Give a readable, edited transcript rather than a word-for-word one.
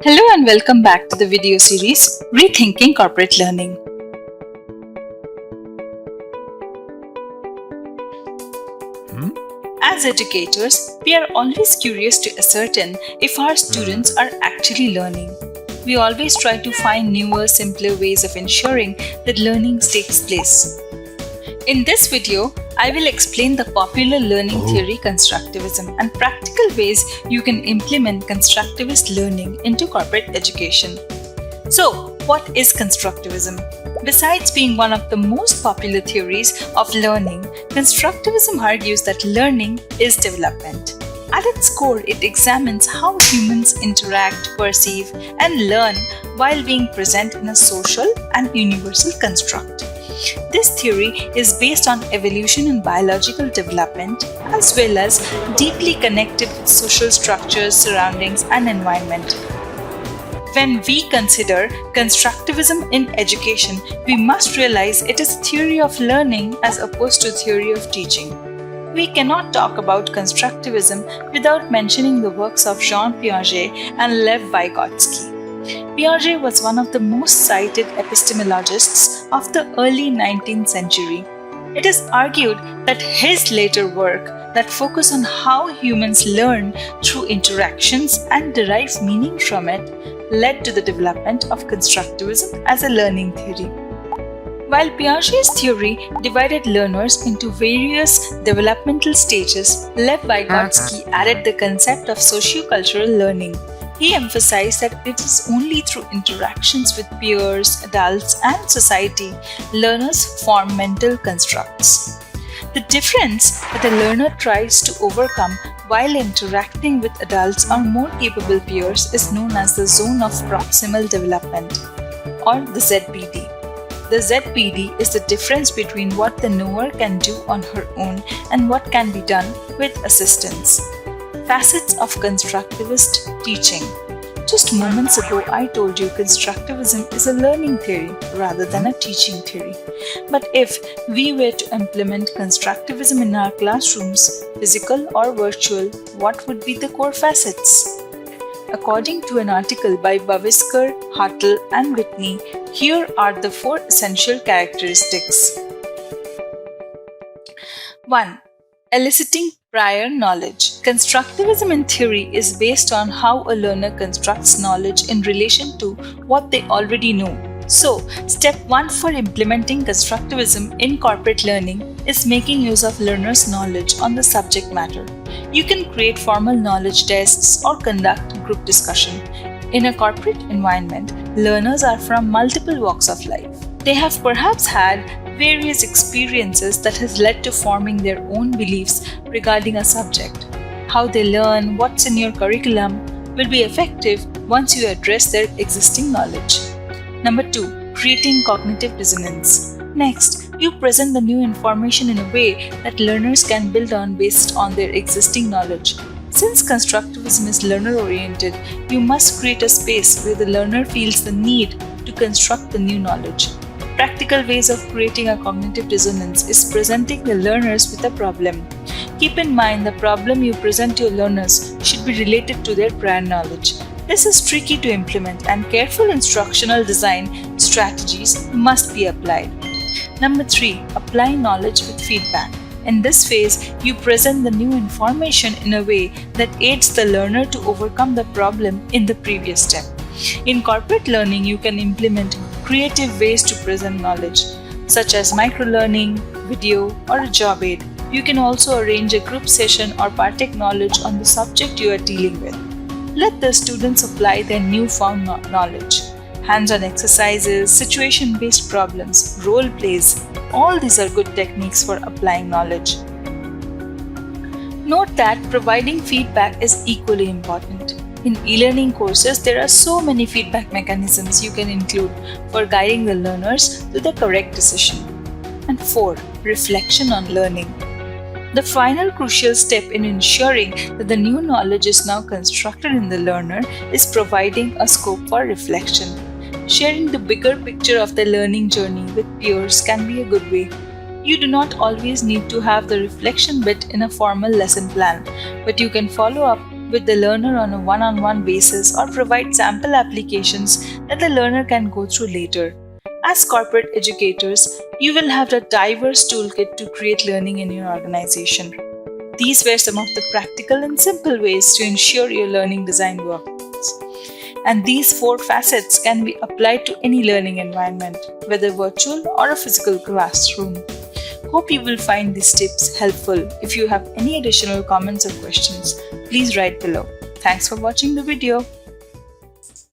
Hello and welcome back to the video series Rethinking Corporate Learning. As educators, we are always curious to ascertain if our students are actually learning. We always try to find newer, simpler ways of ensuring that learning takes place. In this video, I will explain the popular learning theory Constructivism and practical ways you can implement constructivist learning into corporate education. So, what is Constructivism? Besides being one of the most popular theories of learning, Constructivism argues that learning is development. At its core, it examines how humans interact, perceive, and learn while being present in a social and universal construct. This theory is based on evolution and biological development, as well as deeply connected with social structures, surroundings, and environment. When we consider constructivism in education, we must realize it is a theory of learning as opposed to a theory of teaching. We cannot talk about constructivism without mentioning the works of Jean Piaget and Lev Vygotsky. Piaget was one of the most cited epistemologists of the early 19th century. It is argued that his later work that focused on how humans learn through interactions and derive meaning from it led to the development of constructivism as a learning theory. While Piaget's theory divided learners into various developmental stages, Lev Vygotsky added the concept of sociocultural learning. He emphasized that it is only through interactions with peers, adults, and society learners form mental constructs. The difference that a learner tries to overcome while interacting with adults or more capable peers is known as the zone of proximal development, or the ZPD. The ZPD is the difference between what the knower can do on her own and what can be done with assistance. Facets of constructivist teaching. Just moments ago, I told you constructivism is a learning theory rather than a teaching theory. But if we were to implement constructivism in our classrooms, physical or virtual, what would be the core facets? According to an article by Bavisker, Hartle, and Whitney, here are the 4 essential characteristics. 1. Eliciting prior knowledge. Constructivism in theory is based on how a learner constructs knowledge in relation to what they already know. So, step 1 for implementing constructivism in corporate learning is making use of learners' knowledge on the subject matter. You can create formal knowledge tests or conduct group discussion. In a corporate environment, learners are from multiple walks of life. They have perhaps had various experiences that has led to forming their own beliefs regarding a subject. How they learn, what's in your curriculum will be effective once you address their existing knowledge. Number 2, creating cognitive dissonance. Next, you present the new information in a way that learners can build on based on their existing knowledge. Since constructivism is learner-oriented, you must create a space where the learner feels the need to construct the new knowledge. Practical ways of creating a cognitive dissonance is presenting the learners with a problem. Keep in mind the problem you present to your learners should be related to their prior knowledge. This is tricky to implement and careful instructional design strategies must be applied. Number 3, apply knowledge with feedback. In this phase, you present the new information in a way that aids the learner to overcome the problem in the previous step. In corporate learning, you can implement creative ways to present knowledge, such as microlearning, video, or a job aid. You can also arrange a group session or partake knowledge on the subject you are dealing with. Let the students apply their newfound knowledge. Hands-on exercises, situation-based problems, role plays, all these are good techniques for applying knowledge. Note that providing feedback is equally important. In e-learning courses, there are so many feedback mechanisms you can include for guiding the learners to the correct decision. And 4, reflection on learning. The final crucial step in ensuring that the new knowledge is now constructed in the learner is providing a scope for reflection. Sharing the bigger picture of the learning journey with peers can be a good way. You do not always need to have the reflection bit in a formal lesson plan, but you can follow up with the learner on a one-on-one basis or provide sample applications that the learner can go through later. As corporate educators, you will have a diverse toolkit to create learning in your organization. These were some of the practical and simple ways to ensure your learning design works. And these 4 facets can be applied to any learning environment, whether virtual or a physical classroom. Hope you will find these tips helpful. If you have any additional comments or questions, please write below. Thanks for watching the video.